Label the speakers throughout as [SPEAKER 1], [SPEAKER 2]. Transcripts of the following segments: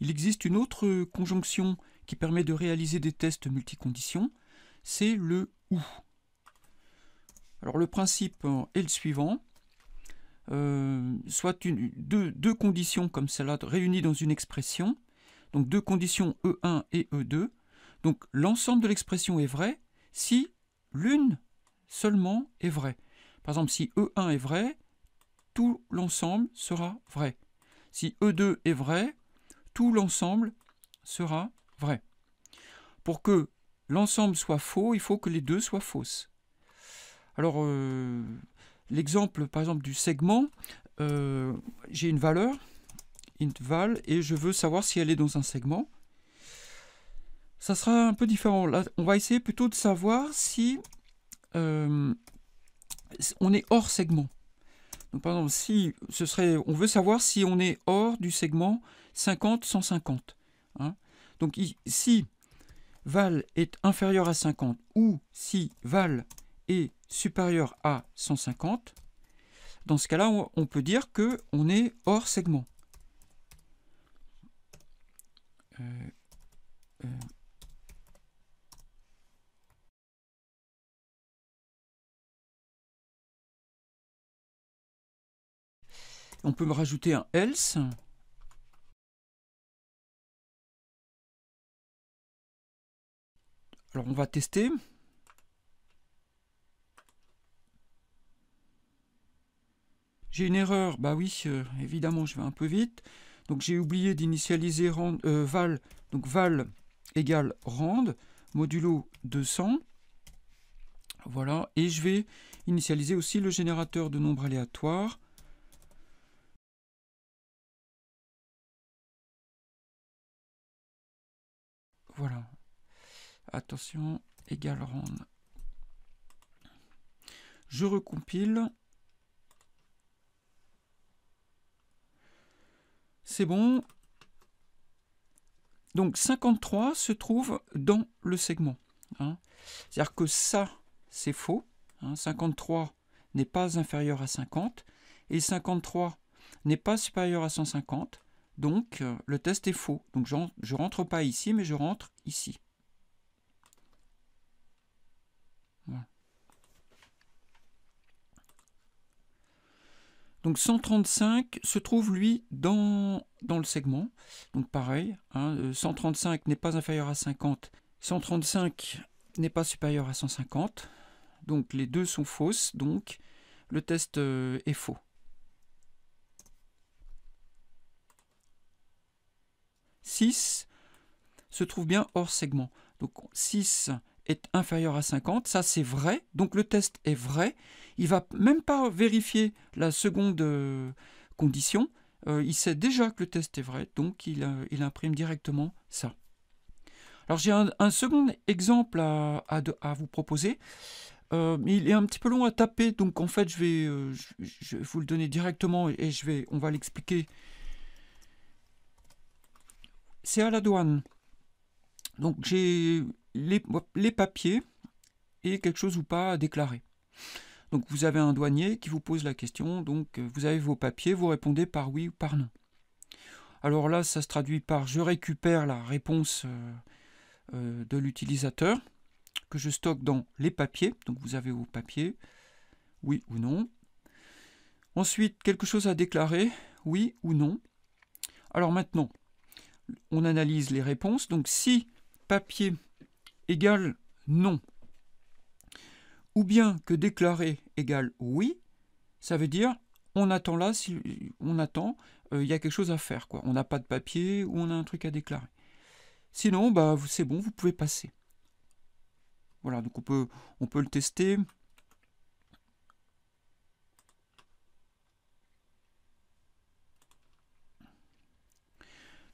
[SPEAKER 1] il existe une autre conjonction qui permet de réaliser des tests multiconditions, c'est le OU. Alors le principe est le suivant, soit deux conditions comme celle-là réunies dans une expression, donc deux conditions E1 et E2, donc l'ensemble de l'expression est vrai si l'une seulement est vraie. Par exemple, si E1 est vrai, tout l'ensemble sera vrai. Si E2 est vrai, tout l'ensemble sera vrai. Pour que l'ensemble soit faux, il faut que les deux soient fausses. Alors, l'exemple, par exemple, du segment, j'ai une valeur, int val, et je veux savoir si elle est dans un segment. Ça sera un peu différent. Là, on va essayer plutôt de savoir si on est hors segment. Donc, par exemple, si on veut savoir si on est hors du segment 50-150. Hein. Donc, si val est inférieur à 50 ou si val est supérieur à 150, dans ce cas-là, on peut dire qu'on est hors segment. On peut me rajouter un else. Alors on va tester. J'ai une erreur, bah oui, évidemment je vais un peu vite. Donc j'ai oublié d'initialiser val, donc val égale rand, modulo 200. Voilà, et je vais initialiser aussi le générateur de nombres aléatoires. Voilà. Attention, égale rand. Je recompile. C'est bon. Donc 53 se trouve dans le segment. Hein. C'est-à-dire que ça, c'est faux. Hein. 53 n'est pas inférieur à 50. Et 53 n'est pas supérieur à 150. Donc le test est faux. Donc je ne rentre pas ici, mais je rentre ici. Voilà. Donc 135 se trouve, lui, dans le segment. Donc pareil, hein, 135 n'est pas inférieur à 50. 135 n'est pas supérieur à 150. Donc les deux sont fausses. Donc le test est faux. « 6 se trouve bien hors segment. Donc 6 est inférieur à 50, ça c'est vrai, donc le test est vrai. Il ne va même pas vérifier la seconde condition, il sait déjà que le test est vrai, donc il imprime directement ça. Alors j'ai un second exemple à vous proposer, mais il est un petit peu long à taper, donc en fait je vais vous le donner directement et on va l'expliquer. C'est à la douane. Donc j'ai les papiers et quelque chose ou pas à déclarer. Donc vous avez un douanier qui vous pose la question, donc vous avez vos papiers, vous répondez par oui ou par non. Alors là, ça se traduit par je récupère la réponse de l'utilisateur que je stocke dans les papiers. Donc vous avez vos papiers, oui ou non. Ensuite, quelque chose à déclarer, oui ou non. Alors maintenant, on analyse les réponses. Donc si papier égale non, ou bien que déclarer égale oui, ça veut dire on attend là, on attend, il y a quelque chose à faire, quoi. On n'a pas de papier ou on a un truc à déclarer. Sinon, bah, c'est bon, vous pouvez passer. Voilà, donc on peut le tester.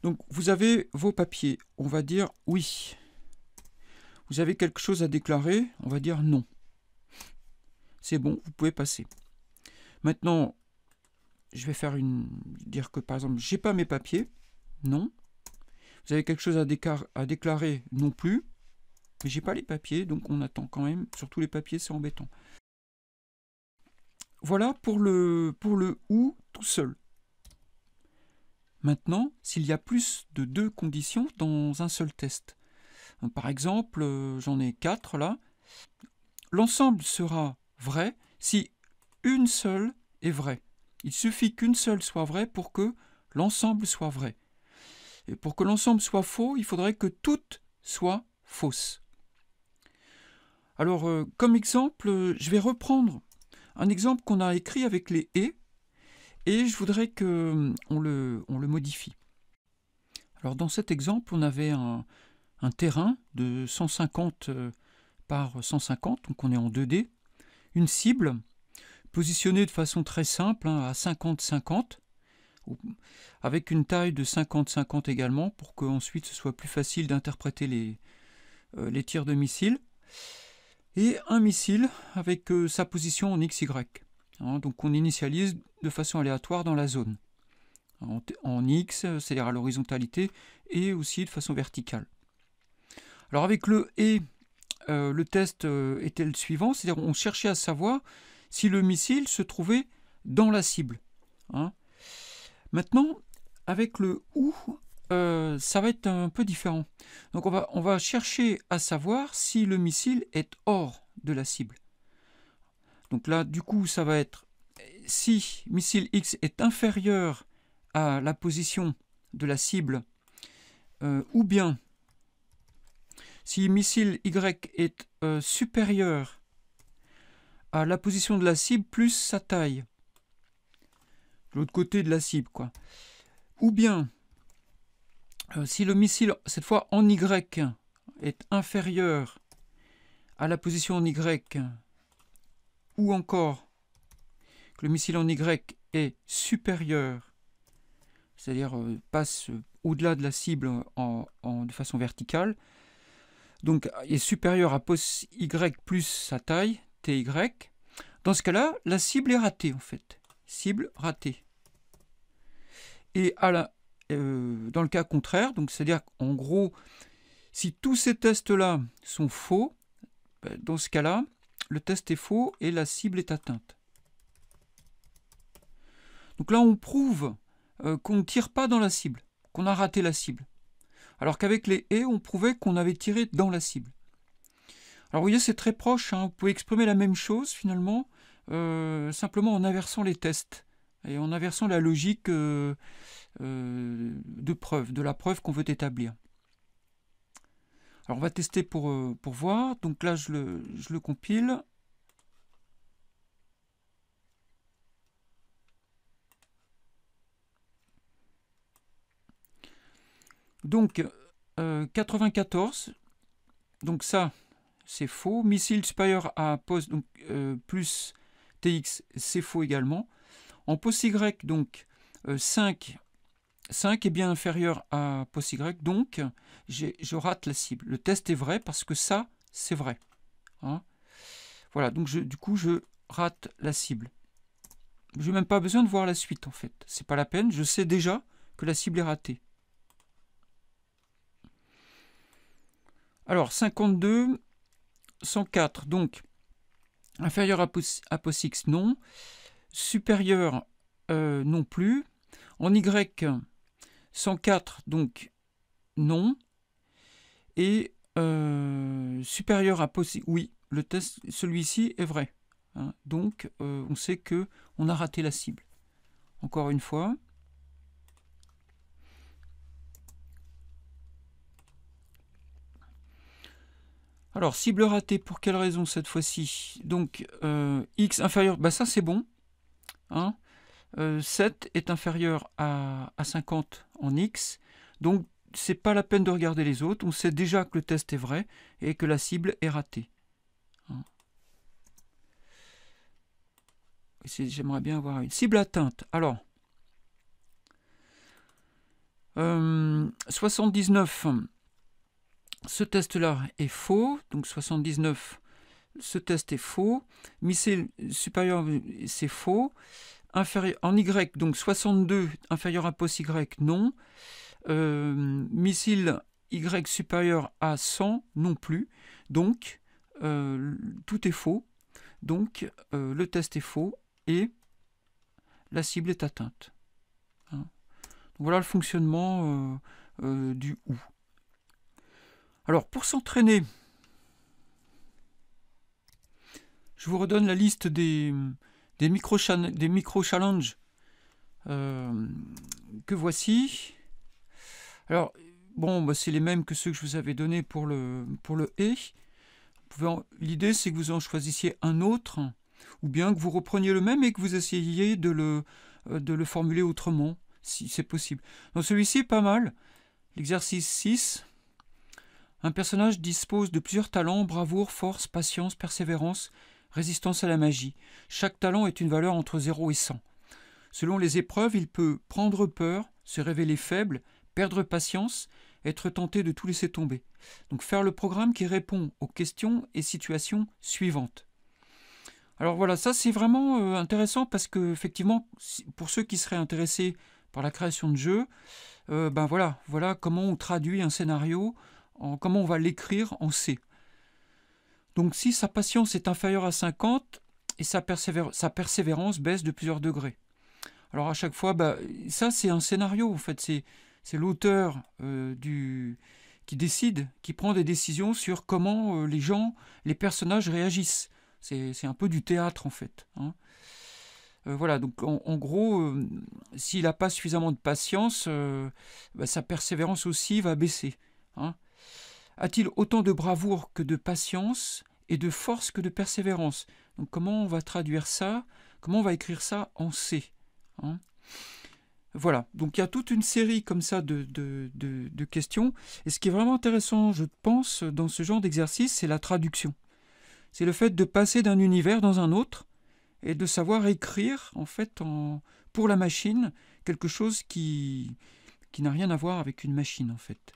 [SPEAKER 1] Donc vous avez vos papiers, on va dire oui. Vous avez quelque chose à déclarer, on va dire non. C'est bon, vous pouvez passer. Maintenant, je vais dire que par exemple, j'ai pas mes papiers, non. Vous avez quelque chose à déclarer, non plus. Mais j'ai pas les papiers, donc on attend quand même. Surtout les papiers, c'est embêtant. Voilà pour le ou tout seul. maintenant s'il y a plus de 2 conditions dans un seul test. Par exemple, j'en ai 4 là. L'ensemble sera vrai si une seule est vraie. Il suffit qu'une seule soit vraie pour que l'ensemble soit vrai. Et pour que l'ensemble soit faux, il faudrait que toutes soient fausses. Alors, comme exemple, je vais reprendre un exemple qu'on a écrit avec les et je voudrais qu'on le modifie. Alors, dans cet exemple, on avait un terrain de 150 par 150, donc on est en 2D, une cible positionnée de façon très simple, à 50-50, avec une taille de 50-50 également, pour qu'ensuite ce soit plus facile d'interpréter les tirs de missiles. Et un missile avec sa position en XY. Donc on initialise de façon aléatoire dans la zone. En X, c'est-à-dire à l'horizontalité, et aussi de façon verticale. Alors avec le le test était le suivant, c'est-à-dire on cherchait à savoir si le missile se trouvait dans la cible. Maintenant, avec le OU, ça va être un peu différent. Donc on va chercher à savoir si le missile est hors de la cible. Donc là, du coup, ça va être si missile X est inférieur à la position de la cible, ou bien si missile Y est supérieur à la position de la cible plus sa taille, de l'autre côté de la cible, quoi. Ou bien si le missile, cette fois en Y, est inférieur à la position en Y, ou encore que le missile en Y est supérieur, c'est-à-dire passe au-delà de la cible de façon verticale, donc est supérieur à pos Y plus sa taille, TY, dans ce cas-là, la cible est ratée en fait. Cible ratée. Et dans le cas contraire, donc c'est-à-dire en gros, si tous ces tests-là sont faux, dans ce cas-là, le test est faux et la cible est atteinte. Donc là, on prouve qu'on ne tire pas dans la cible, qu'on a raté la cible. Alors qu'avec les et, on prouvait qu'on avait tiré dans la cible. Alors vous voyez, c'est très proche, vous pouvez exprimer la même chose finalement, simplement en inversant les tests et en inversant la logique de preuve, de la preuve qu'on veut établir. Alors on va tester pour voir. Donc là, je le compile. Donc 94, donc ça c'est faux. Missile supérieur à pos, donc plus TX, c'est faux également. En pos Y, donc 5 est bien inférieur à pos Y, donc je rate la cible. Le test est vrai parce que ça, c'est vrai. Voilà, donc du coup, je rate la cible. Je n'ai même pas besoin de voir la suite, en fait. C'est pas la peine, je sais déjà que la cible est ratée. Alors, 52, 104, donc, inférieur à pos X, non. Supérieur, non plus. En Y, 104, donc, non. Et supérieur à pos, oui, le test, celui-ci est vrai. Donc, on sait qu'on a raté la cible. Encore une fois. Alors, cible ratée, pour quelle raison cette fois-ci? Donc, X inférieur, ça c'est bon. 7 est inférieur à 50 en X. Donc, c'est pas la peine de regarder les autres. On sait déjà que le test est vrai et que la cible est ratée. J'aimerais bien avoir une cible atteinte. Alors, 79, ce test-là est faux. Donc 79, ce test est faux. Missile supérieur, c'est faux. Inférieur, en Y, donc 62, inférieur à pos Y, non. Missile Y supérieur à 100, non plus. Donc, tout est faux. Donc, le test est faux et la cible est atteinte. Voilà le fonctionnement du OU. Alors, pour s'entraîner, je vous redonne la liste des micro-challenges que voici. Alors, bon, bah, c'est les mêmes que ceux que je vous avais donnés pour le et. L'idée, c'est que vous en choisissiez un autre, ou bien que vous repreniez le même et que vous essayiez de le formuler autrement, si c'est possible. Donc celui-ci est pas mal. L'exercice 6. Un personnage dispose de plusieurs talents: bravoure, force, patience, persévérance, résistance à la magie. Chaque talent est une valeur entre 0 et 100. Selon les épreuves, il peut prendre peur, se révéler faible, perdre patience, être tenté de tout laisser tomber. Donc faire le programme qui répond aux questions et situations suivantes. Alors voilà, ça c'est vraiment intéressant parce que effectivement, pour ceux qui seraient intéressés par la création de jeux, ben voilà comment on traduit un scénario, comment on va l'écrire en C. Donc si sa patience est inférieure à 50 et sa persévérance baisse de plusieurs degrés. Alors à chaque fois, ça c'est un scénario en fait, c'est l'auteur qui décide, qui prend des décisions sur comment les personnages réagissent. C'est un peu du théâtre en fait. Hein. Voilà, donc en gros, s'il n'a pas suffisamment de patience, sa persévérance aussi va baisser. Hein. A-t-il autant de bravoure que de patience et de force que de persévérance? Donc comment on va traduire ça? Comment on va écrire ça en C? Hein. Voilà, donc il y a toute une série comme ça de questions. Et ce qui est vraiment intéressant, je pense, dans ce genre d'exercice, c'est la traduction. C'est le fait de passer d'un univers dans un autre et de savoir écrire, en fait, pour la machine, quelque chose qui n'a rien à voir avec une machine, en fait.